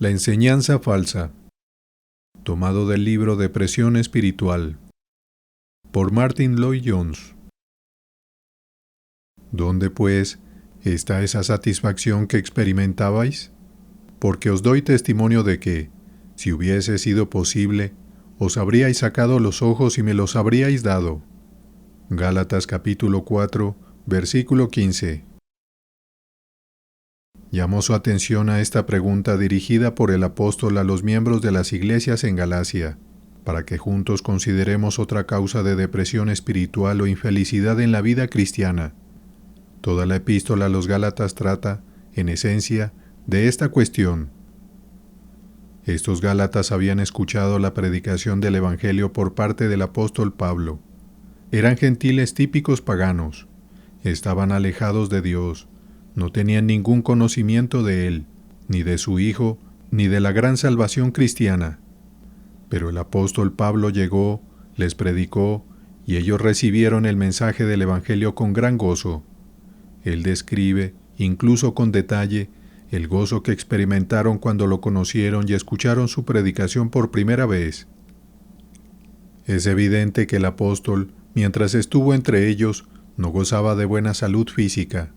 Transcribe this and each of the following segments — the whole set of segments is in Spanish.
La enseñanza falsa. Tomado del libro Depresión Espiritual. Por Martyn Lloyd-Jones. ¿Dónde, pues, está esa satisfacción que experimentabais? Porque os doy testimonio de que, si hubiese sido posible, os habríais sacado los ojos y me los habríais dado. Gálatas capítulo 4, versículo 15. Llamó su atención a esta pregunta dirigida por el apóstol a los miembros de las iglesias en Galacia, para que juntos consideremos otra causa de depresión espiritual o infelicidad en la vida cristiana. Toda la epístola a los Gálatas trata, en esencia, de esta cuestión. Estos Gálatas habían escuchado la predicación del Evangelio por parte del apóstol Pablo. Eran gentiles típicos paganos, estaban alejados de Dios, no tenían ningún conocimiento de Él, ni de su Hijo, ni de la gran salvación cristiana. Pero el apóstol Pablo llegó, les predicó, y ellos recibieron el mensaje del Evangelio con gran gozo. Él describe, incluso con detalle, el gozo que experimentaron cuando lo conocieron y escucharon su predicación por primera vez. Es evidente que el apóstol, mientras estuvo entre ellos, no gozaba de buena salud física.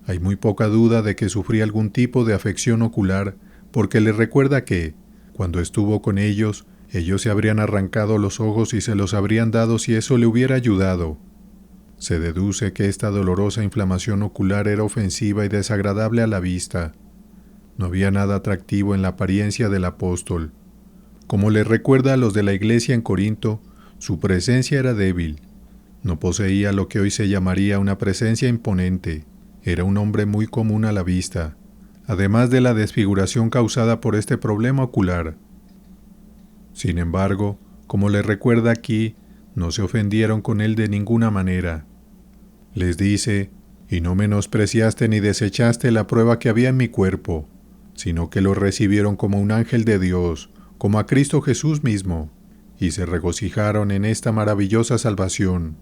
Hay muy poca duda de que sufría algún tipo de afección ocular, porque le recuerda que, cuando estuvo con ellos se habrían arrancado los ojos y se los habrían dado si eso le hubiera ayudado. Se deduce que esta dolorosa inflamación ocular era ofensiva y desagradable a la vista. No había nada atractivo en la apariencia del apóstol. Como le recuerda a los de la iglesia en Corinto, su presencia era débil. No poseía lo que hoy se llamaría una presencia imponente. Era un hombre muy común a la vista, además de la desfiguración causada por este problema ocular. Sin embargo, como le recuerda aquí, no se ofendieron con él de ninguna manera. Les dice, y no menospreciaste ni desechaste la prueba que había en mi cuerpo, sino que lo recibieron como un ángel de Dios, como a Cristo Jesús mismo, y se regocijaron en esta maravillosa salvación.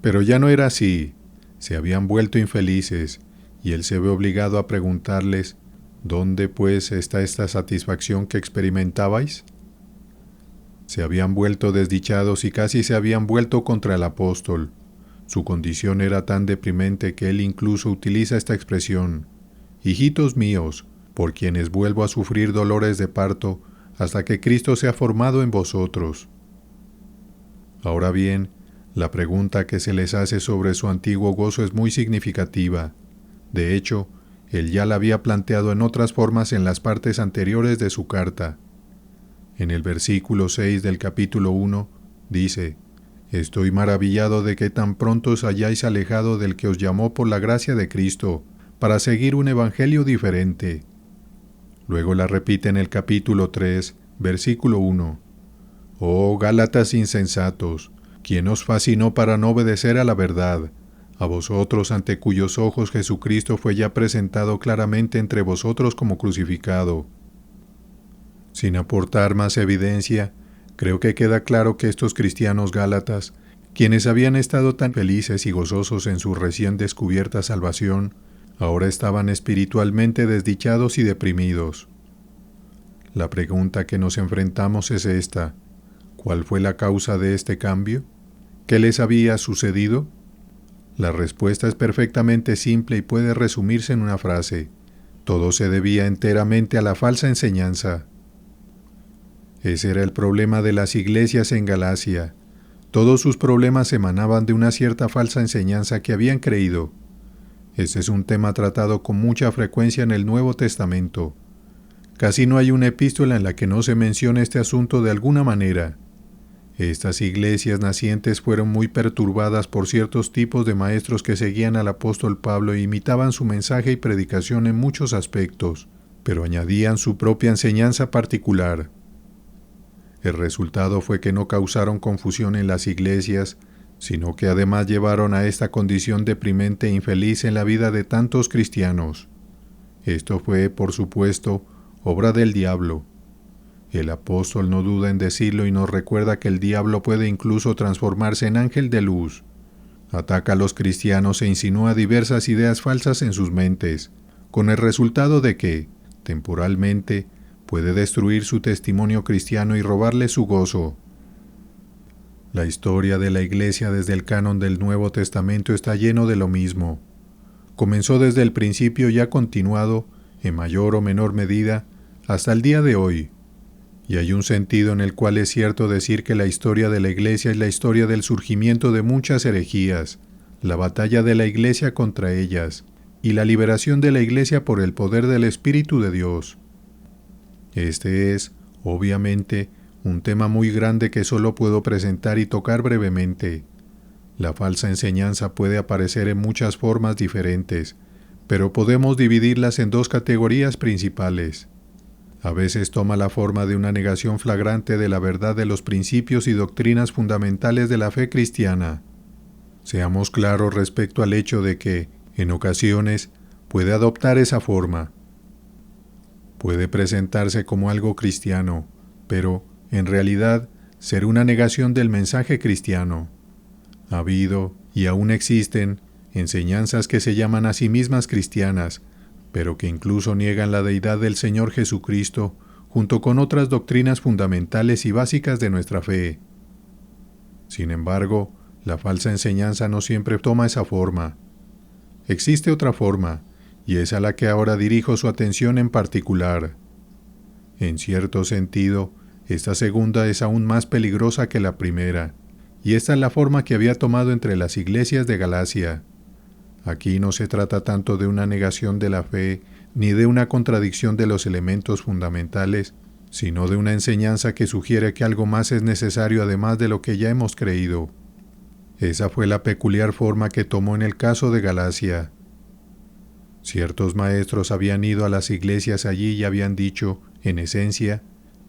Pero ya no era así, se habían vuelto infelices, y él se ve obligado a preguntarles, ¿dónde pues está esta satisfacción que experimentabais? Se habían vuelto desdichados y casi se habían vuelto contra el apóstol. Su condición era tan deprimente que él incluso utiliza esta expresión: hijitos míos, por quienes vuelvo a sufrir dolores de parto hasta que Cristo sea formado en vosotros. Ahora bien, la pregunta que se les hace sobre su antiguo gozo es muy significativa. De hecho, él ya la había planteado en otras formas en las partes anteriores de su carta. En el versículo 6 del capítulo 1, dice: «Estoy maravillado de que tan pronto os hayáis alejado del que os llamó por la gracia de Cristo, para seguir un evangelio diferente». Luego la repite en el capítulo 3, versículo 1. «Oh Gálatas insensatos, ¿quién os fascinó para no obedecer a la verdad? A vosotros ante cuyos ojos Jesucristo fue ya presentado claramente entre vosotros como crucificado». Sin aportar más evidencia, creo que queda claro que estos cristianos gálatas, quienes habían estado tan felices y gozosos en su recién descubierta salvación, ahora estaban espiritualmente desdichados y deprimidos. La pregunta que nos enfrentamos es esta: ¿cuál fue la causa de este cambio? ¿Qué les había sucedido? La respuesta es perfectamente simple y puede resumirse en una frase: todo se debía enteramente a la falsa enseñanza. Ese era el problema de las iglesias en Galacia. Todos sus problemas emanaban de una cierta falsa enseñanza que habían creído. Este es un tema tratado con mucha frecuencia en el Nuevo Testamento. Casi no hay una epístola en la que no se mencione este asunto de alguna manera. Estas iglesias nacientes fueron muy perturbadas por ciertos tipos de maestros que seguían al apóstol Pablo e imitaban su mensaje y predicación en muchos aspectos, pero añadían su propia enseñanza particular. El resultado fue que no causaron confusión en las iglesias, sino que además llevaron a esta condición deprimente e infeliz en la vida de tantos cristianos. Esto fue, por supuesto, obra del diablo. El apóstol no duda en decirlo y nos recuerda que el diablo puede incluso transformarse en ángel de luz. Ataca a los cristianos e insinúa diversas ideas falsas en sus mentes, con el resultado de que, temporalmente, puede destruir su testimonio cristiano y robarle su gozo. La historia de la Iglesia desde el canon del Nuevo Testamento está lleno de lo mismo. Comenzó desde el principio y ha continuado, en mayor o menor medida, hasta el día de hoy. Y hay un sentido en el cual es cierto decir que la historia de la Iglesia es la historia del surgimiento de muchas herejías, la batalla de la Iglesia contra ellas, y la liberación de la Iglesia por el poder del Espíritu de Dios. Este es, obviamente, un tema muy grande que solo puedo presentar y tocar brevemente. La falsa enseñanza puede aparecer en muchas formas diferentes, pero podemos dividirlas en dos categorías principales. A veces toma la forma de una negación flagrante de la verdad de los principios y doctrinas fundamentales de la fe cristiana. Seamos claros respecto al hecho de que, en ocasiones, puede adoptar esa forma. Puede presentarse como algo cristiano, pero, en realidad, ser una negación del mensaje cristiano. Ha habido, y aún existen, enseñanzas que se llaman a sí mismas cristianas, pero que incluso niegan la deidad del Señor Jesucristo, junto con otras doctrinas fundamentales y básicas de nuestra fe. Sin embargo, la falsa enseñanza no siempre toma esa forma. Existe otra forma, y es a la que ahora dirijo su atención en particular. En cierto sentido, esta segunda es aún más peligrosa que la primera, y esta es la forma que había tomado entre las iglesias de Galacia. Aquí no se trata tanto de una negación de la fe, ni de una contradicción de los elementos fundamentales, sino de una enseñanza que sugiere que algo más es necesario además de lo que ya hemos creído. Esa fue la peculiar forma que tomó en el caso de Galacia. Ciertos maestros habían ido a las iglesias allí y habían dicho, en esencia,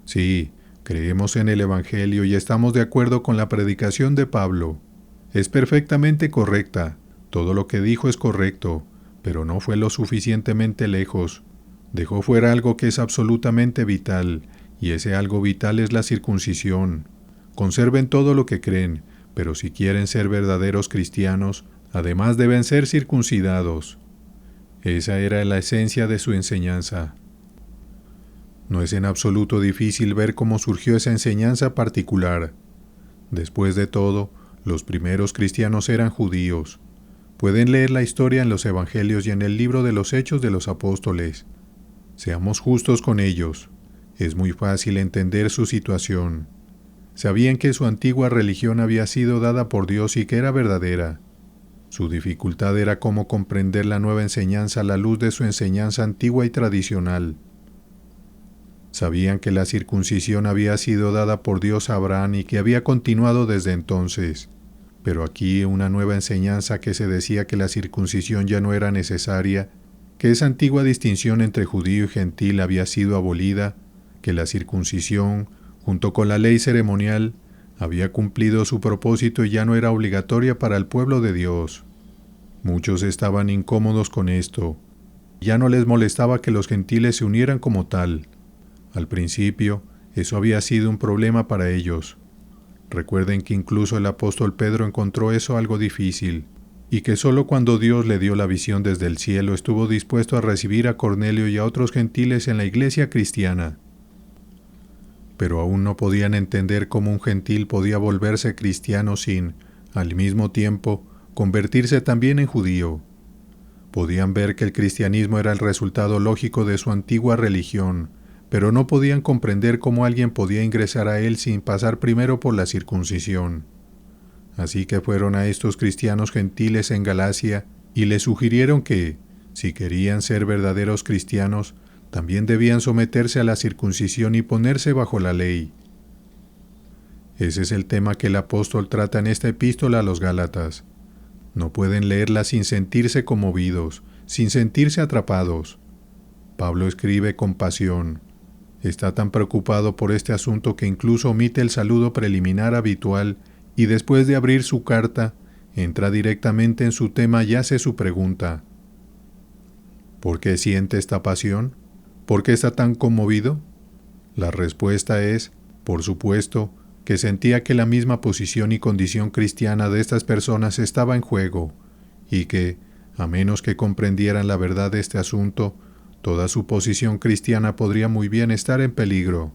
sí, creemos en el Evangelio y estamos de acuerdo con la predicación de Pablo. Es perfectamente correcta, todo lo que dijo es correcto, pero no fue lo suficientemente lejos. Dejó fuera algo que es absolutamente vital, y ese algo vital es la circuncisión. Conserven todo lo que creen, pero si quieren ser verdaderos cristianos, además deben ser circuncidados. Esa era la esencia de su enseñanza. No es en absoluto difícil ver cómo surgió esa enseñanza particular. Después de todo, los primeros cristianos eran judíos. Pueden leer la historia en los Evangelios y en el libro de los Hechos de los Apóstoles. Seamos justos con ellos. Es muy fácil entender su situación. Sabían que su antigua religión había sido dada por Dios y que era verdadera. Su dificultad era cómo comprender la nueva enseñanza a la luz de su enseñanza antigua y tradicional. Sabían que la circuncisión había sido dada por Dios a Abraham y que había continuado desde entonces. Pero aquí una nueva enseñanza que se decía que la circuncisión ya no era necesaria, que esa antigua distinción entre judío y gentil había sido abolida, que la circuncisión, junto con la ley ceremonial, había cumplido su propósito y ya no era obligatoria para el pueblo de Dios. Muchos estaban incómodos con esto. Ya no les molestaba que los gentiles se unieran como tal. Al principio, eso había sido un problema para ellos. Recuerden que incluso el apóstol Pedro encontró eso algo difícil, y que solo cuando Dios le dio la visión desde el cielo estuvo dispuesto a recibir a Cornelio y a otros gentiles en la iglesia cristiana. Pero aún no podían entender cómo un gentil podía volverse cristiano sin, al mismo tiempo, convertirse también en judío. Podían ver que el cristianismo era el resultado lógico de su antigua religión, pero no podían comprender cómo alguien podía ingresar a él sin pasar primero por la circuncisión. Así que fueron a estos cristianos gentiles en Galacia y les sugirieron que, si querían ser verdaderos cristianos, también debían someterse a la circuncisión y ponerse bajo la ley. Ese es el tema que el apóstol trata en esta epístola a los Gálatas. No pueden leerla sin sentirse conmovidos, sin sentirse atrapados. Pablo escribe con pasión. Está tan preocupado por este asunto que incluso omite el saludo preliminar habitual y después de abrir su carta, entra directamente en su tema y hace su pregunta. ¿Por qué siente esta pasión? ¿Por qué está tan conmovido? La respuesta es, por supuesto, que sentía que la misma posición y condición cristiana de estas personas estaba en juego, y que, a menos que comprendieran la verdad de este asunto, toda su posición cristiana podría muy bien estar en peligro.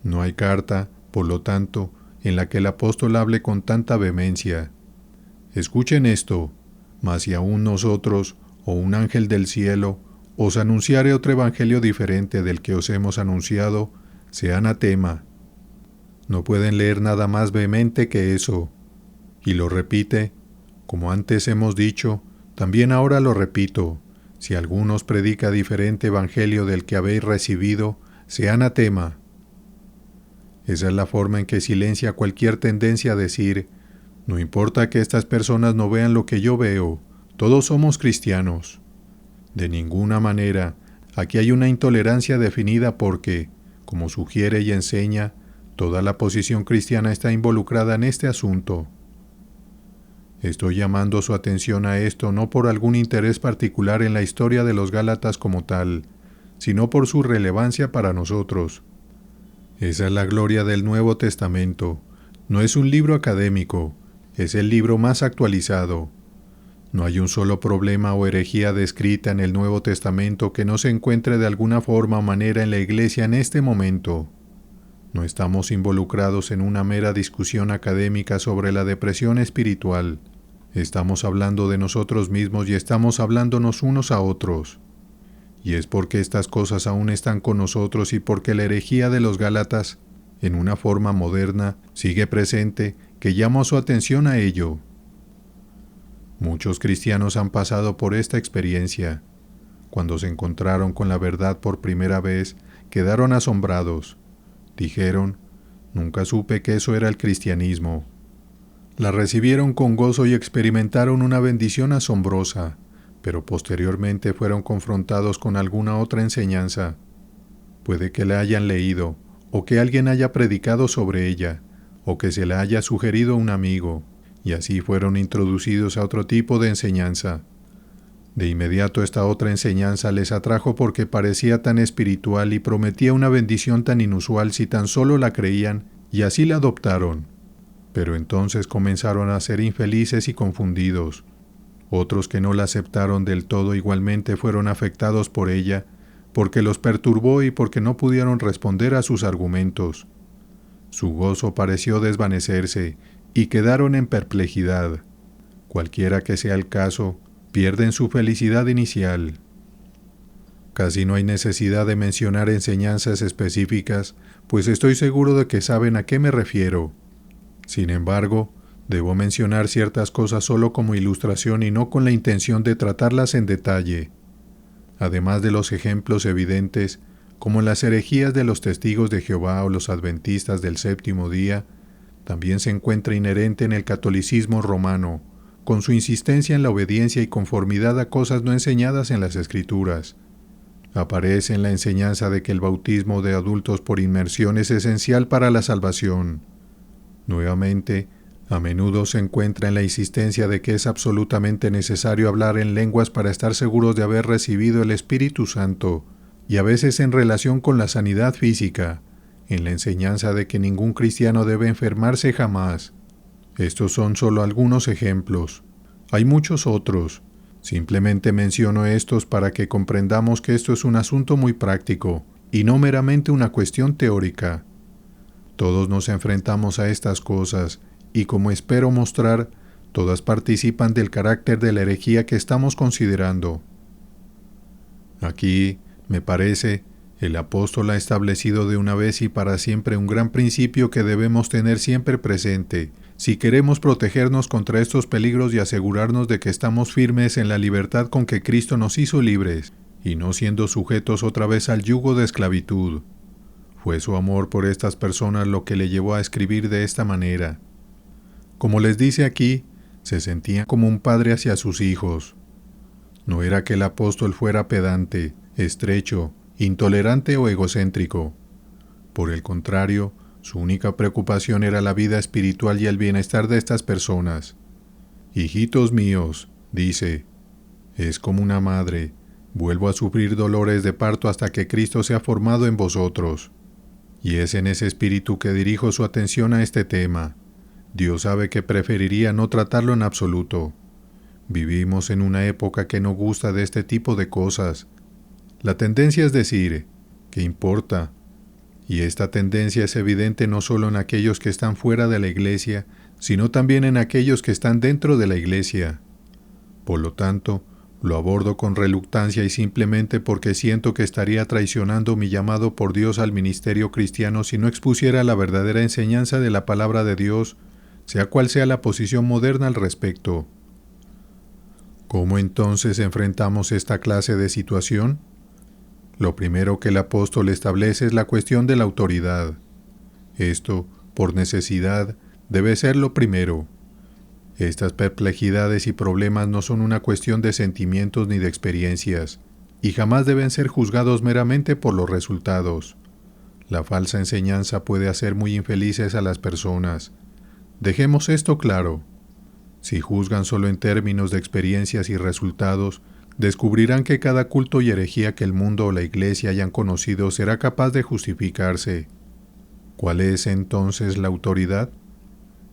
No hay carta, por lo tanto, en la que el apóstol hable con tanta vehemencia. Escuchen esto, mas si aún nosotros, o un ángel del cielo, os anunciare otro evangelio diferente del que os hemos anunciado, sea anatema. No pueden leer nada más vehemente que eso. Y lo repite, como antes hemos dicho, también ahora lo repito, si alguno os predica diferente evangelio del que habéis recibido, sea anatema. Esa es la forma en que silencia cualquier tendencia a decir, no importa que estas personas no vean lo que yo veo, todos somos cristianos. De ninguna manera, aquí hay una intolerancia definida porque, como sugiere y enseña, toda la posición cristiana está involucrada en este asunto. Estoy llamando su atención a esto no por algún interés particular en la historia de los Gálatas como tal, sino por su relevancia para nosotros. Esa es la gloria del Nuevo Testamento. No es un libro académico, es el libro más actualizado. No hay un solo problema o herejía descrita en el Nuevo Testamento que no se encuentre de alguna forma o manera en la Iglesia en este momento. No estamos involucrados en una mera discusión académica sobre la depresión espiritual. Estamos hablando de nosotros mismos y estamos hablándonos unos a otros. Y es porque estas cosas aún están con nosotros y porque la herejía de los Gálatas, en una forma moderna, sigue presente, que llamo su atención a ello. Muchos cristianos han pasado por esta experiencia. Cuando se encontraron con la verdad por primera vez, quedaron asombrados. Dijeron, nunca supe que eso era el cristianismo. La recibieron con gozo y experimentaron una bendición asombrosa, pero posteriormente fueron confrontados con alguna otra enseñanza. Puede que la hayan leído, o que alguien haya predicado sobre ella, o que se la haya sugerido un amigo, y así fueron introducidos a otro tipo de enseñanza. De inmediato esta otra enseñanza les atrajo porque parecía tan espiritual y prometía una bendición tan inusual si tan solo la creían, y así la adoptaron. Pero entonces comenzaron a ser infelices y confundidos. Otros que no la aceptaron del todo igualmente fueron afectados por ella, porque los perturbó y porque no pudieron responder a sus argumentos. Su gozo pareció desvanecerse, y quedaron en perplejidad. Cualquiera que sea el caso, pierden su felicidad inicial. Casi no hay necesidad de mencionar enseñanzas específicas, pues estoy seguro de que saben a qué me refiero. Sin embargo, debo mencionar ciertas cosas solo como ilustración y no con la intención de tratarlas en detalle. Además de los ejemplos evidentes, como las herejías de los testigos de Jehová o los adventistas del séptimo día, también se encuentra inherente en el catolicismo romano, con su insistencia en la obediencia y conformidad a cosas no enseñadas en las Escrituras. Aparece en la enseñanza de que el bautismo de adultos por inmersión es esencial para la salvación. Nuevamente, a menudo se encuentra en la insistencia de que es absolutamente necesario hablar en lenguas para estar seguros de haber recibido el Espíritu Santo, y a veces en relación con la sanidad física, en la enseñanza de que ningún cristiano debe enfermarse jamás. Estos son solo algunos ejemplos. Hay muchos otros. Simplemente menciono estos para que comprendamos que esto es un asunto muy práctico, y no meramente una cuestión teórica. Todos nos enfrentamos a estas cosas, y como espero mostrar, todas participan del carácter de la herejía que estamos considerando. Aquí, me parece, el apóstol ha establecido de una vez y para siempre un gran principio que debemos tener siempre presente, si queremos protegernos contra estos peligros y asegurarnos de que estamos firmes en la libertad con que Cristo nos hizo libres, y no siendo sujetos otra vez al yugo de esclavitud. Fue su amor por estas personas lo que le llevó a escribir de esta manera. Como les dice aquí, se sentía como un padre hacia sus hijos. No era que el apóstol fuera pedante, estrecho, intolerante o egocéntrico. Por el contrario, su única preocupación era la vida espiritual y el bienestar de estas personas. Hijitos míos, dice, es como una madre, vuelvo a sufrir dolores de parto hasta que Cristo sea formado en vosotros. Y es en ese espíritu que dirijo su atención a este tema. Dios sabe que preferiría no tratarlo en absoluto. Vivimos en una época que no gusta de este tipo de cosas, La tendencia es decir, ¿qué importa? Y esta tendencia es evidente no solo en aquellos que están fuera de la iglesia, sino también en aquellos que están dentro de la iglesia. Por lo tanto, lo abordo con reluctancia y simplemente porque siento que estaría traicionando mi llamado por Dios al ministerio cristiano si no expusiera la verdadera enseñanza de la palabra de Dios, sea cual sea la posición moderna al respecto. ¿Cómo entonces enfrentamos esta clase de situación? Lo primero que el apóstol establece es la cuestión de la autoridad. Esto, por necesidad, debe ser lo primero. Estas perplejidades y problemas no son una cuestión de sentimientos ni de experiencias, y jamás deben ser juzgados meramente por los resultados. La falsa enseñanza puede hacer muy infelices a las personas. Dejemos esto claro. Si juzgan solo en términos de experiencias y resultados, descubrirán que cada culto y herejía que el mundo o la iglesia hayan conocido será capaz de justificarse. ¿Cuál es entonces la autoridad?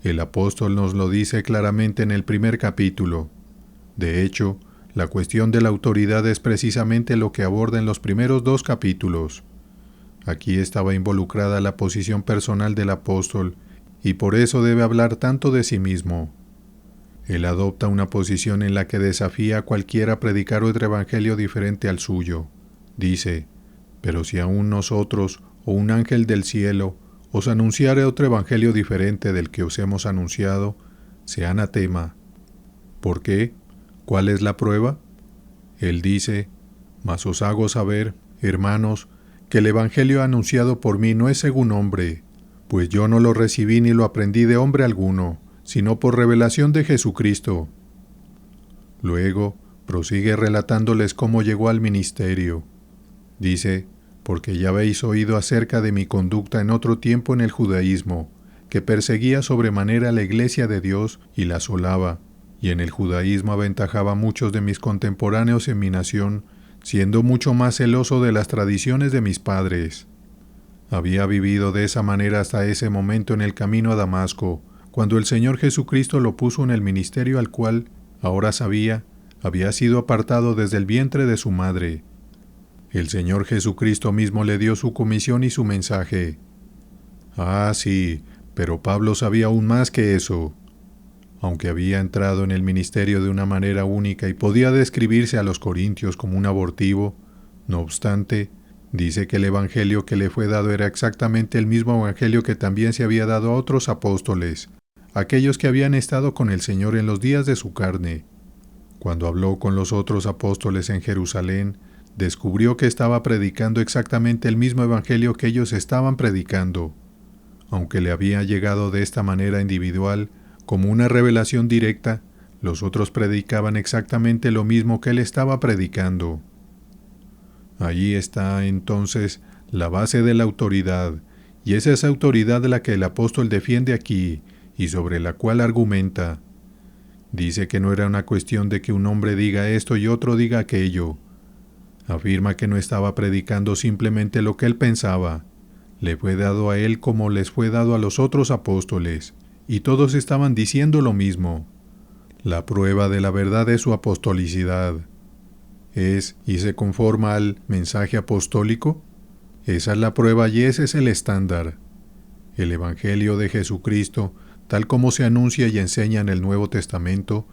El apóstol nos lo dice claramente en el primer capítulo. De hecho, la cuestión de la autoridad es precisamente lo que aborda en los primeros 2 capítulos. Aquí estaba involucrada la posición personal del apóstol, y por eso debe hablar tanto de sí mismo. Él adopta una posición en la que desafía a cualquiera a predicar otro evangelio diferente al suyo. Dice, pero si aún nosotros, o un ángel del cielo, os anunciare otro evangelio diferente del que os hemos anunciado, sea anatema. ¿Por qué? ¿Cuál es la prueba? Él dice, mas os hago saber, hermanos, que el evangelio anunciado por mí no es según hombre, pues yo no lo recibí ni lo aprendí de hombre alguno, sino por revelación de Jesucristo. Luego, prosigue relatándoles cómo llegó al ministerio. Dice, porque ya habéis oído acerca de mi conducta en otro tiempo en el judaísmo, que perseguía sobremanera la iglesia de Dios y la asolaba, y en el judaísmo aventajaba a muchos de mis contemporáneos en mi nación, siendo mucho más celoso de las tradiciones de mis padres. Había vivido de esa manera hasta ese momento en el camino a Damasco, cuando el Señor Jesucristo lo puso en el ministerio al cual, ahora sabía, había sido apartado desde el vientre de su madre. El Señor Jesucristo mismo le dio su comisión y su mensaje. Ah, sí, pero Pablo sabía aún más que eso. Aunque había entrado en el ministerio de una manera única y podía describirse a los corintios como un abortivo, no obstante, dice que el evangelio que le fue dado era exactamente el mismo evangelio que también se había dado a otros apóstoles, aquellos que habían estado con el Señor en los días de su carne. Cuando habló con los otros apóstoles en Jerusalén, descubrió que estaba predicando exactamente el mismo evangelio que ellos estaban predicando. Aunque le había llegado de esta manera individual, como una revelación directa, los otros predicaban exactamente lo mismo que él estaba predicando. Allí está, entonces, la base de la autoridad, y es esa autoridad la que el apóstol defiende aquí, y sobre la cual argumenta. Dice que no era una cuestión de que un hombre diga esto y otro diga aquello. Afirma que no estaba predicando simplemente lo que él pensaba. Le fue dado a él como les fue dado a los otros apóstoles, y todos estaban diciendo lo mismo. La prueba de la verdad es su apostolicidad. ¿Es y se conforma al mensaje apostólico? Esa es la prueba y ese es el estándar. El Evangelio de Jesucristo, tal como se anuncia y enseña en el Nuevo Testamento,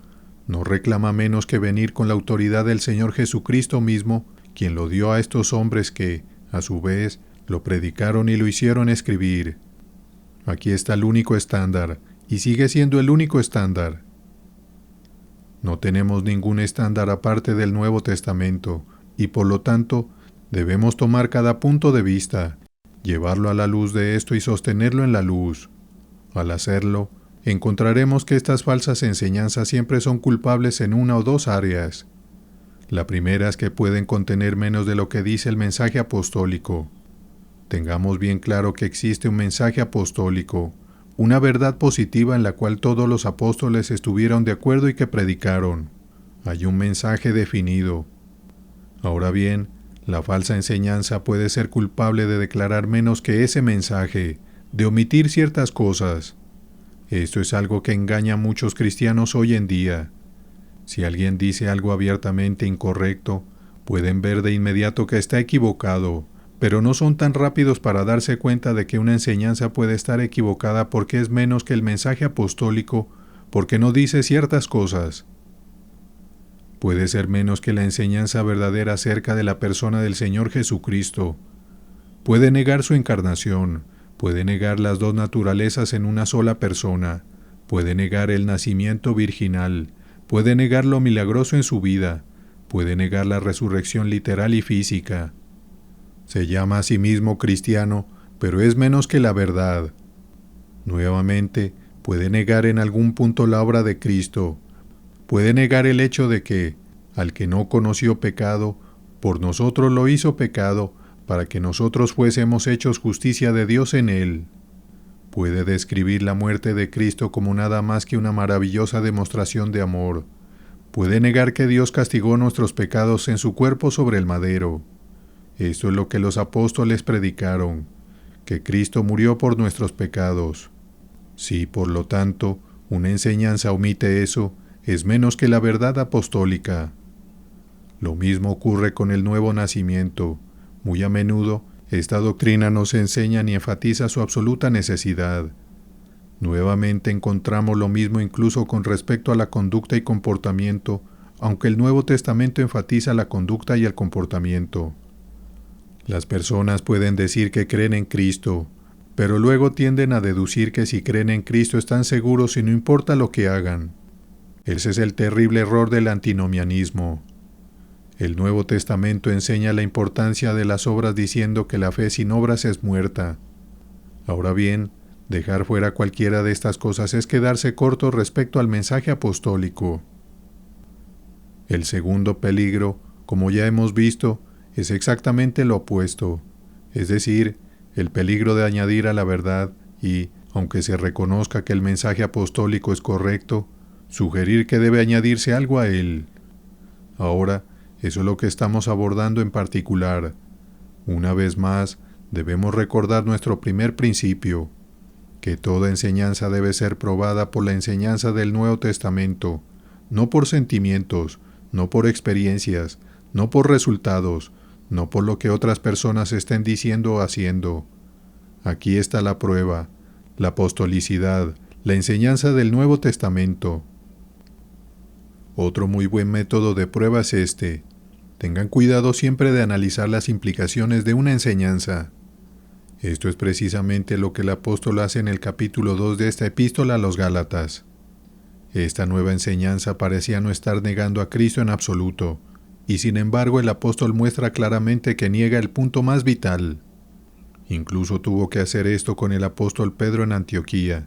no reclama menos que venir con la autoridad del Señor Jesucristo mismo, quien lo dio a estos hombres que, a su vez, lo predicaron y lo hicieron escribir. Aquí está el único estándar, y sigue siendo el único estándar. No tenemos ningún estándar aparte del Nuevo Testamento, y por lo tanto, debemos tomar cada punto de vista, llevarlo a la luz de esto y sostenerlo en la luz. Al hacerlo, encontraremos que estas falsas enseñanzas siempre son culpables en una o dos áreas. La primera es que pueden contener menos de lo que dice el mensaje apostólico. Tengamos bien claro que existe un mensaje apostólico, una verdad positiva en la cual todos los apóstoles estuvieron de acuerdo y que predicaron. Hay un mensaje definido. Ahora bien, la falsa enseñanza puede ser culpable de declarar menos que ese mensaje, de omitir ciertas cosas. Esto es algo que engaña a muchos cristianos hoy en día. Si alguien dice algo abiertamente incorrecto, Pueden ver de inmediato que está equivocado, pero no son tan rápidos para darse cuenta de que una enseñanza puede estar equivocada porque es menos que el mensaje apostólico, porque no dice ciertas cosas. Puede ser menos que la enseñanza verdadera acerca de la persona del Señor Jesucristo. Puede negar su encarnación, puede negar las dos naturalezas en una sola persona, puede negar el nacimiento virginal, puede negar lo milagroso en su vida, puede negar la resurrección literal y física. Se llama a sí mismo cristiano, pero es menos que la verdad. Nuevamente, puede negar en algún punto la obra de Cristo. Puede negar el hecho de que, al que no conoció pecado, por nosotros lo hizo pecado, para que nosotros fuésemos hechos justicia de Dios en él. Puede describir la muerte de Cristo como nada más que una maravillosa demostración de amor. Puede negar que Dios castigó nuestros pecados en su cuerpo sobre el madero. Esto es lo que los apóstoles predicaron, que Cristo murió por nuestros pecados. Si, por lo tanto, una enseñanza omite eso, es menos que la verdad apostólica. Lo mismo ocurre con el nuevo nacimiento. Muy a menudo, esta doctrina no se enseña ni enfatiza su absoluta necesidad. Nuevamente encontramos lo mismo incluso con respecto a la conducta y comportamiento, aunque el Nuevo Testamento enfatiza la conducta y el comportamiento. Las personas pueden decir que creen en Cristo, pero luego tienden a deducir que si creen en Cristo están seguros y no importa lo que hagan. Ese es el terrible error del antinomianismo. El Nuevo Testamento enseña la importancia de las obras diciendo que la fe sin obras es muerta. Ahora bien, dejar fuera cualquiera de estas cosas es quedarse corto respecto al mensaje apostólico. El segundo peligro, como ya hemos visto, es exactamente lo opuesto, es decir, el peligro de añadir a la verdad y, aunque se reconozca que el mensaje apostólico es correcto, sugerir que debe añadirse algo a él. Ahora, eso es lo que estamos abordando en particular. Una vez más, debemos recordar nuestro primer principio, que toda enseñanza debe ser probada por la enseñanza del Nuevo Testamento, no por sentimientos, no por experiencias, no por resultados, no por lo que otras personas estén diciendo o haciendo. Aquí está la prueba, la apostolicidad, la enseñanza del Nuevo Testamento. Otro muy buen método de prueba es este. Tengan cuidado siempre de analizar las implicaciones de una enseñanza. Esto es precisamente lo que el apóstol hace en el capítulo 2 de esta epístola a los Gálatas. Esta nueva enseñanza parecía no estar negando a Cristo en absoluto, y sin embargo el apóstol muestra claramente que niega el punto más vital. Incluso tuvo que hacer esto con el apóstol Pedro en Antioquía.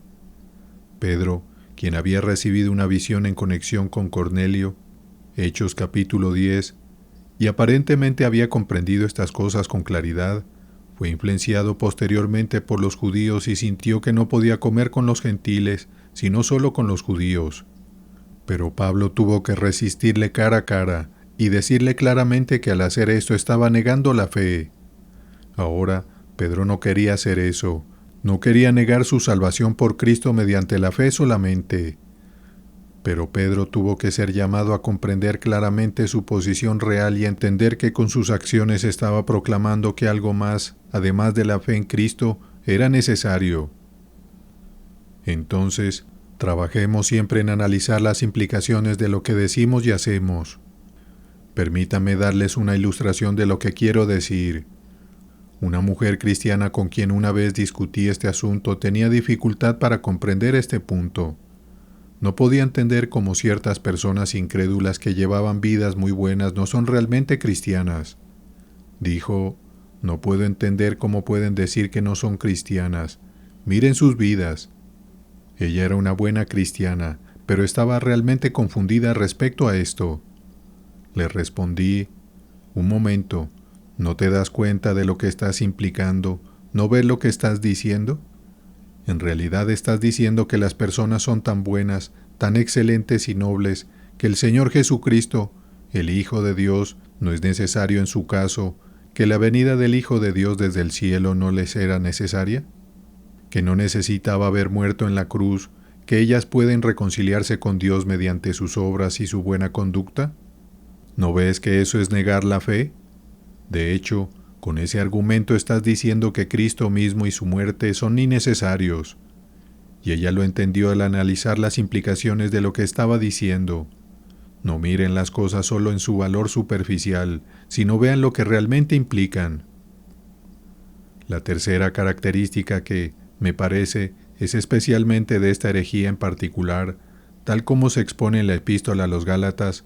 Pedro, quien había recibido una visión en conexión con Cornelio, Hechos capítulo 10, y aparentemente había comprendido estas cosas con claridad, fue influenciado posteriormente por los judíos y sintió que no podía comer con los gentiles, sino solo con los judíos. Pero Pablo tuvo que resistirle cara a cara y decirle claramente que al hacer esto estaba negando la fe. Ahora, Pedro no quería hacer eso, no quería negar su salvación por Cristo mediante la fe solamente. Pero Pedro tuvo que ser llamado a comprender claramente su posición real y entender que con sus acciones estaba proclamando que algo más, además de la fe en Cristo, era necesario. Entonces, trabajemos siempre en analizar las implicaciones de lo que decimos y hacemos. Permítanme darles una ilustración de lo que quiero decir. Una mujer cristiana con quien una vez discutí este asunto tenía dificultad para comprender este punto. No podía entender cómo ciertas personas incrédulas que llevaban vidas muy buenas no son realmente cristianas. Dijo, no puedo entender cómo pueden decir que no son cristianas. Miren sus vidas. Ella era una buena cristiana, pero estaba realmente confundida respecto a esto. Le respondí, un momento, ¿no te das cuenta de lo que estás implicando? ¿No ves lo que estás diciendo? En realidad estás diciendo que las personas son tan buenas, tan excelentes y nobles, que el Señor Jesucristo, el Hijo de Dios, no es necesario en su caso, que la venida del Hijo de Dios desde el cielo no les era necesaria, que no necesitaba haber muerto en la cruz, que ellas pueden reconciliarse con Dios mediante sus obras y su buena conducta. ¿No ves que eso es negar la fe? De hecho, con ese argumento estás diciendo que Cristo mismo y su muerte son innecesarios. Y ella lo entendió al analizar las implicaciones de lo que estaba diciendo. No miren las cosas solo en su valor superficial, sino vean lo que realmente implican. La tercera característica que, me parece, es especialmente de esta herejía en particular, tal como se expone en la epístola a los Gálatas,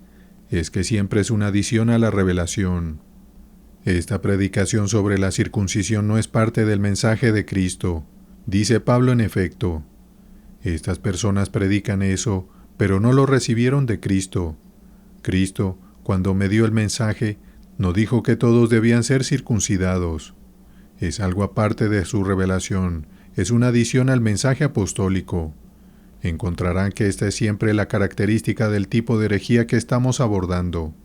es que siempre es una adición a la revelación. Esta predicación sobre la circuncisión no es parte del mensaje de Cristo, dice Pablo en efecto. Estas personas predican eso, pero no lo recibieron de Cristo. Cristo, cuando me dio el mensaje, no dijo que todos debían ser circuncidados. Es algo aparte de su revelación, es una adición al mensaje apostólico. Encontrarán que esta es siempre la característica del tipo de herejía que estamos abordando.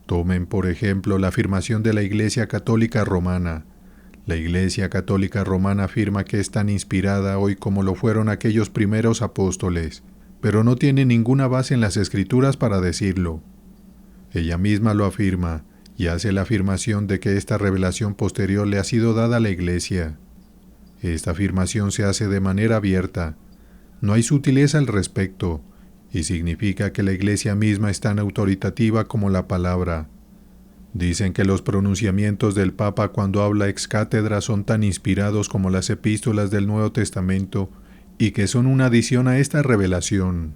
Tomen, por ejemplo, la afirmación de la Iglesia Católica Romana. La Iglesia Católica Romana afirma que es tan inspirada hoy como lo fueron aquellos primeros apóstoles, pero no tiene ninguna base en las Escrituras para decirlo. Ella misma lo afirma, y hace la afirmación de que esta revelación posterior le ha sido dada a la Iglesia. Esta afirmación se hace de manera abierta. No hay sutileza al respecto, y significa que la Iglesia misma es tan autoritativa como la palabra. Dicen que los pronunciamientos del Papa cuando habla ex cátedra son tan inspirados como las epístolas del Nuevo Testamento y que son una adición a esta revelación.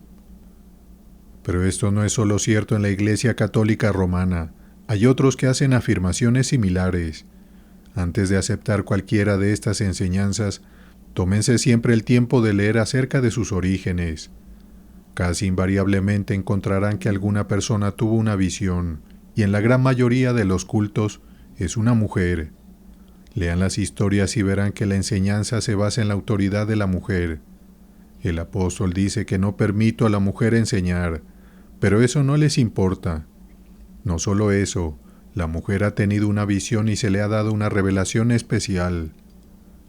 Pero esto no es solo cierto en la Iglesia Católica Romana. Hay otros que hacen afirmaciones similares. Antes de aceptar cualquiera de estas enseñanzas, tómense siempre el tiempo de leer acerca de sus orígenes. Casi invariablemente encontrarán que alguna persona tuvo una visión, y en la gran mayoría de los cultos es una mujer. Lean las historias y verán que la enseñanza se basa en la autoridad de la mujer. El apóstol dice que no permito a la mujer enseñar, pero eso no les importa. No solo eso, la mujer ha tenido una visión y se le ha dado una revelación especial.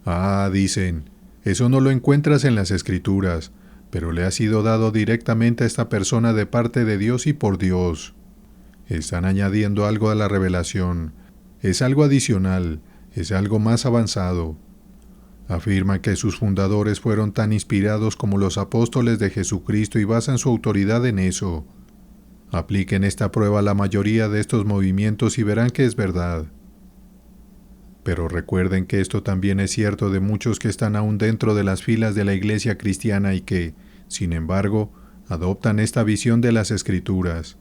Ah, dicen, eso no lo encuentras en las Escrituras, pero le ha sido dado directamente a esta persona de parte de Dios y por Dios. Están añadiendo algo a la revelación. Es algo adicional, es algo más avanzado. Afirman que sus fundadores fueron tan inspirados como los apóstoles de Jesucristo y basan su autoridad en eso. Apliquen esta prueba a la mayoría de estos movimientos y verán que es verdad. Pero recuerden que esto también es cierto de muchos que están aún dentro de las filas de la Iglesia cristiana y que, sin embargo, adoptan esta visión de las Escrituras.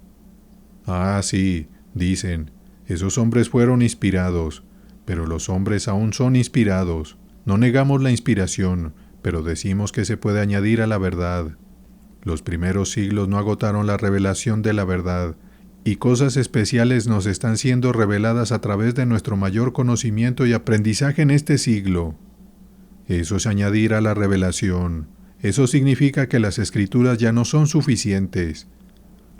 Ah, sí, dicen, esos hombres fueron inspirados, pero los hombres aún son inspirados. No negamos la inspiración, pero decimos que se puede añadir a la verdad. Los primeros siglos no agotaron la revelación de la verdad, y cosas especiales nos están siendo reveladas a través de nuestro mayor conocimiento y aprendizaje en este siglo. Eso es añadir a la revelación. Eso significa que las Escrituras ya no son suficientes.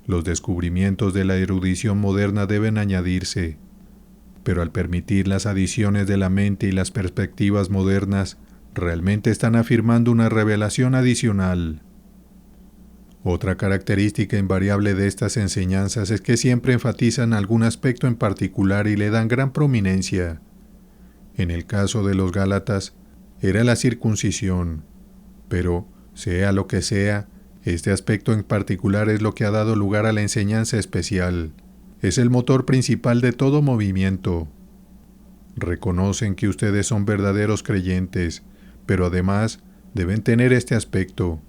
Los descubrimientos de la erudición moderna deben añadirse, pero al permitir las adiciones de la mente y las perspectivas modernas, realmente están afirmando una revelación adicional. Otra característica invariable de estas enseñanzas es que siempre enfatizan algún aspecto en particular y le dan gran prominencia. En el caso de los Gálatas, era la circuncisión, pero, sea lo que sea, este aspecto en particular es lo que ha dado lugar a la enseñanza especial. Es el motor principal de todo movimiento. Reconocen que ustedes son verdaderos creyentes, pero además deben tener este aspecto.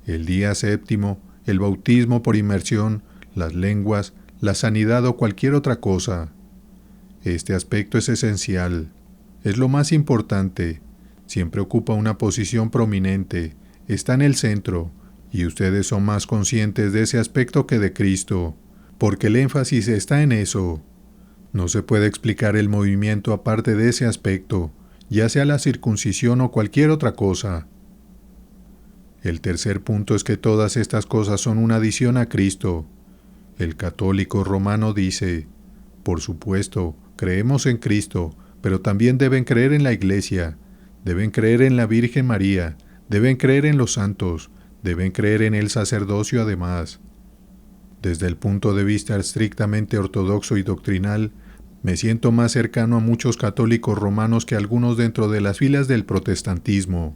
El día séptimo, el bautismo por inmersión, las lenguas, la sanidad o cualquier otra cosa. Este aspecto es esencial. Es lo más importante. Siempre ocupa una posición prominente. Está en el centro. Y ustedes son más conscientes de ese aspecto que de Cristo, porque el énfasis está en eso. No se puede explicar el movimiento aparte de ese aspecto, ya sea la circuncisión o cualquier otra cosa. El tercer punto es que todas estas cosas son una adición a Cristo. El católico romano dice, por supuesto, creemos en Cristo, pero también deben creer en la Iglesia, deben creer en la Virgen María, deben creer en los santos, deben creer en el sacerdocio además. Desde el punto de vista estrictamente ortodoxo y doctrinal, me siento más cercano a muchos católicos romanos que algunos dentro de las filas del protestantismo.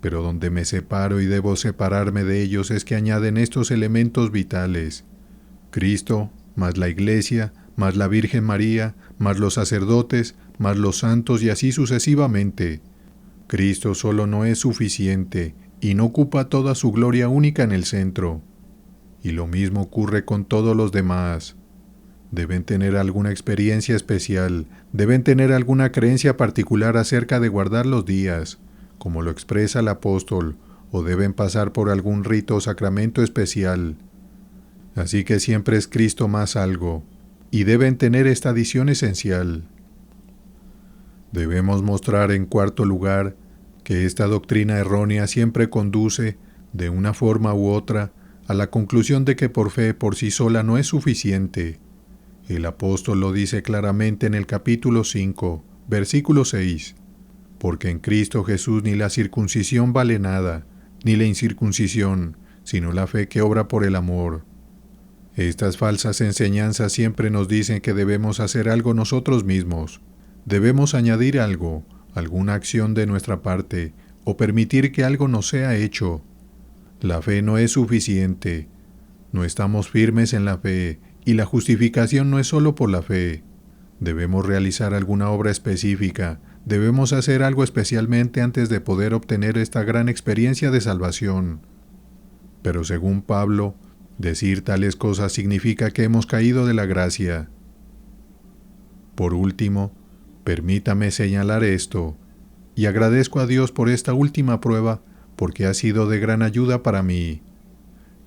Pero donde me separo y debo separarme de ellos es que añaden estos elementos vitales: Cristo, más la Iglesia, más la Virgen María, más los sacerdotes, más los santos y así sucesivamente. Cristo solo no es suficiente y no ocupa toda su gloria única en el centro. Y lo mismo ocurre con todos los demás. Deben tener alguna experiencia especial, deben tener alguna creencia particular acerca de guardar los días, como lo expresa el apóstol, o deben pasar por algún rito o sacramento especial. Así que siempre es Cristo más algo, y deben tener esta adición esencial. Debemos mostrar, en cuarto lugar, que esta doctrina errónea siempre conduce, de una forma u otra, a la conclusión de que por fe por sí sola no es suficiente. El apóstol lo dice claramente en el capítulo 5, versículo 6. Porque en Cristo Jesús ni la circuncisión vale nada, ni la incircuncisión, sino la fe que obra por el amor. Estas falsas enseñanzas siempre nos dicen que debemos hacer algo nosotros mismos. Debemos añadir algo, alguna acción de nuestra parte, o permitir que algo nos sea hecho. La fe no es suficiente. No estamos firmes en la fe, y la justificación no es solo por la fe. Debemos realizar alguna obra específica, debemos hacer algo especialmente antes de poder obtener esta gran experiencia de salvación. Pero según Pablo, decir tales cosas significa que hemos caído de la gracia. Por último, permítame señalar esto, y agradezco a Dios por esta última prueba, porque ha sido de gran ayuda para mí.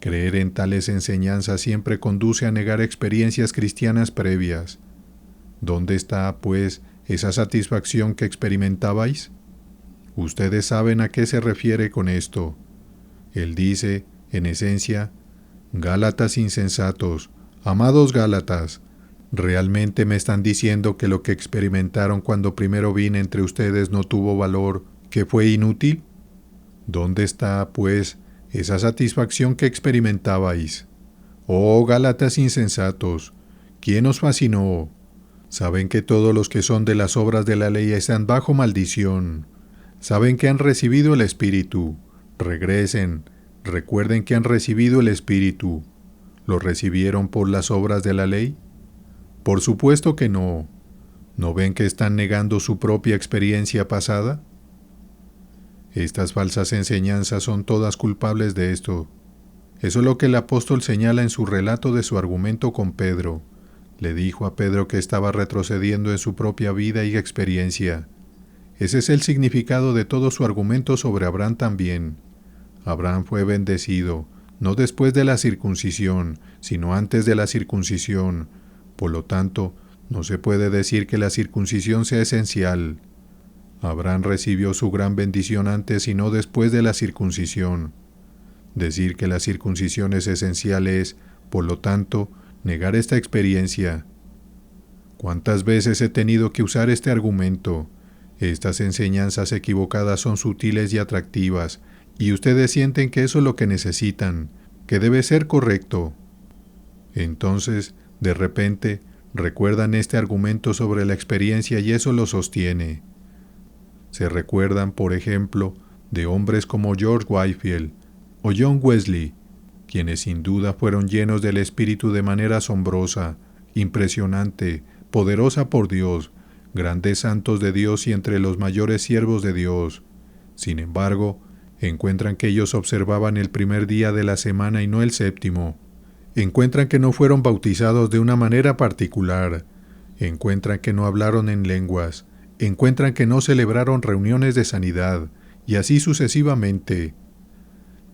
Creer en tales enseñanzas siempre conduce a negar experiencias cristianas previas. ¿Dónde está, pues, esa satisfacción que experimentabais? Ustedes saben a qué se refiere con esto. Él dice, en esencia, Gálatas insensatos, amados Gálatas, ¿realmente me están diciendo que lo que experimentaron cuando primero vine entre ustedes no tuvo valor, que fue inútil? ¿Dónde está, pues, esa satisfacción que experimentabais? Oh Gálatas insensatos, ¿quién os fascinó? Saben que todos los que son de las obras de la ley están bajo maldición. Saben que han recibido el Espíritu. Regresen, recuerden que han recibido el Espíritu. ¿Lo recibieron por las obras de la ley? Por supuesto que no. ¿No ven que están negando su propia experiencia pasada? Estas falsas enseñanzas son todas culpables de esto. Eso es lo que el apóstol señala en su relato de su argumento con Pedro. Le dijo a Pedro que estaba retrocediendo en su propia vida y experiencia. Ese es el significado de todo su argumento sobre Abraham también. Abraham fue bendecido, no después de la circuncisión, sino antes de la circuncisión. Por lo tanto, no se puede decir que la circuncisión sea esencial. Abraham recibió su gran bendición antes y no después de la circuncisión. Decir que la circuncisión es esencial es, por lo tanto, negar esta experiencia. ¿Cuántas veces he tenido que usar este argumento? Estas enseñanzas equivocadas son sutiles y atractivas, y ustedes sienten que eso es lo que necesitan, que debe ser correcto. Entonces, de repente, recuerdan este argumento sobre la experiencia y eso lo sostiene. Se recuerdan, por ejemplo, de hombres como George Whitefield o John Wesley, quienes sin duda fueron llenos del Espíritu de manera asombrosa, impresionante, poderosa por Dios, grandes santos de Dios y entre los mayores siervos de Dios. Sin embargo, encuentran que ellos observaban el primer día de la semana y no el séptimo. Encuentran que no fueron bautizados de una manera particular. Encuentran que no hablaron en lenguas. Encuentran que no celebraron reuniones de sanidad, y así sucesivamente.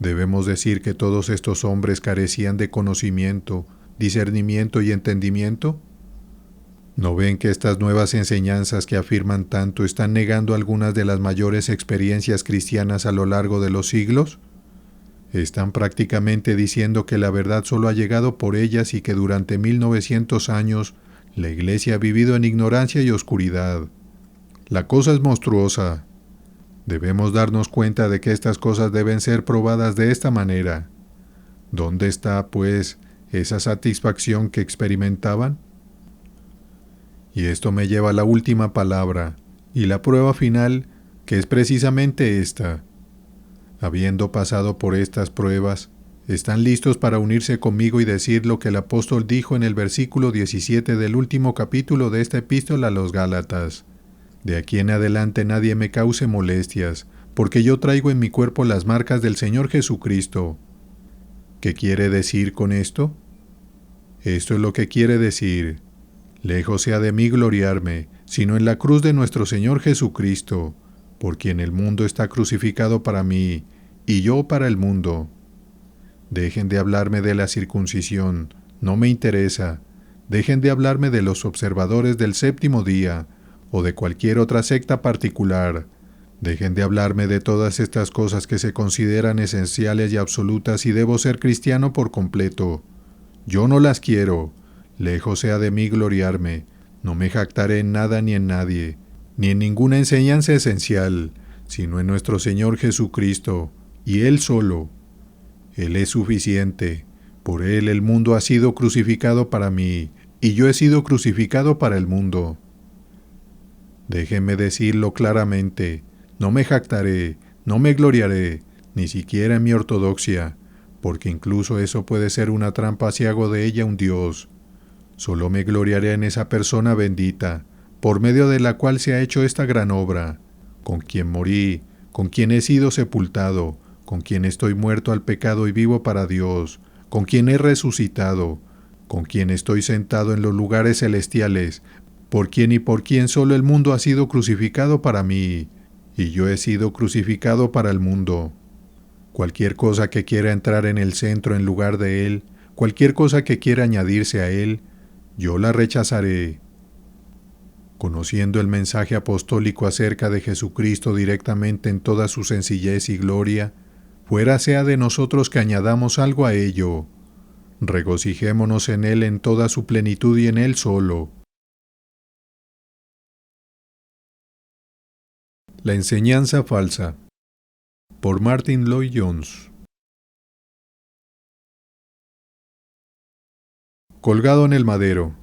¿Debemos decir que todos estos hombres carecían de conocimiento, discernimiento y entendimiento? ¿No ven que estas nuevas enseñanzas que afirman tanto están negando algunas de las mayores experiencias cristianas a lo largo de los siglos? Están prácticamente diciendo que la verdad solo ha llegado por ellas y que durante 1900 años la Iglesia ha vivido en ignorancia y oscuridad. La cosa es monstruosa. Debemos darnos cuenta de que estas cosas deben ser probadas de esta manera. ¿Dónde está, pues, esa satisfacción que experimentaban? Y esto me lleva a la última palabra y la prueba final, que es precisamente esta. Habiendo pasado por estas pruebas, ¿están listos para unirse conmigo y decir lo que el apóstol dijo en el versículo 17 del último capítulo de esta epístola a los Gálatas? De aquí en adelante nadie me cause molestias, porque yo traigo en mi cuerpo las marcas del Señor Jesucristo. ¿Qué quiere decir con esto? Esto es lo que quiere decir: lejos sea de mí gloriarme, sino en la cruz de nuestro Señor Jesucristo, por quien el mundo está crucificado para mí, y yo para el mundo. Dejen de hablarme de la circuncisión, no me interesa. Dejen de hablarme de los observadores del séptimo día, o de cualquier otra secta particular. Dejen de hablarme de todas estas cosas que se consideran esenciales y absolutas y debo ser cristiano por completo. Yo no las quiero. Lejos sea de mí gloriarme. No me jactaré en nada ni en nadie, ni en ninguna enseñanza esencial, sino en nuestro Señor Jesucristo, y Él solo. Él es suficiente. Por Él el mundo ha sido crucificado para mí, y yo he sido crucificado para el mundo. Déjenme decirlo claramente: no me jactaré, no me gloriaré, ni siquiera en mi ortodoxia, porque incluso eso puede ser una trampa si hago de ella un Dios. Solo me gloriaré en esa persona bendita, por medio de la cual se ha hecho esta gran obra, con quien morí, con quien he sido sepultado, con quien estoy muerto al pecado y vivo para Dios, con quien he resucitado, con quien estoy sentado en los lugares celestiales, por quien y por quien solo el mundo ha sido crucificado para mí, y yo he sido crucificado para el mundo. Cualquier cosa que quiera entrar en el centro en lugar de Él, cualquier cosa que quiera añadirse a Él, yo la rechazaré. Conociendo el mensaje apostólico acerca de Jesucristo directamente en toda su sencillez y gloria, fuera sea de nosotros que añadamos algo a ello. Regocijémonos en Él en toda su plenitud y en Él solo. La enseñanza falsa, por Martin Lloyd-Jones. Colgado en el madero.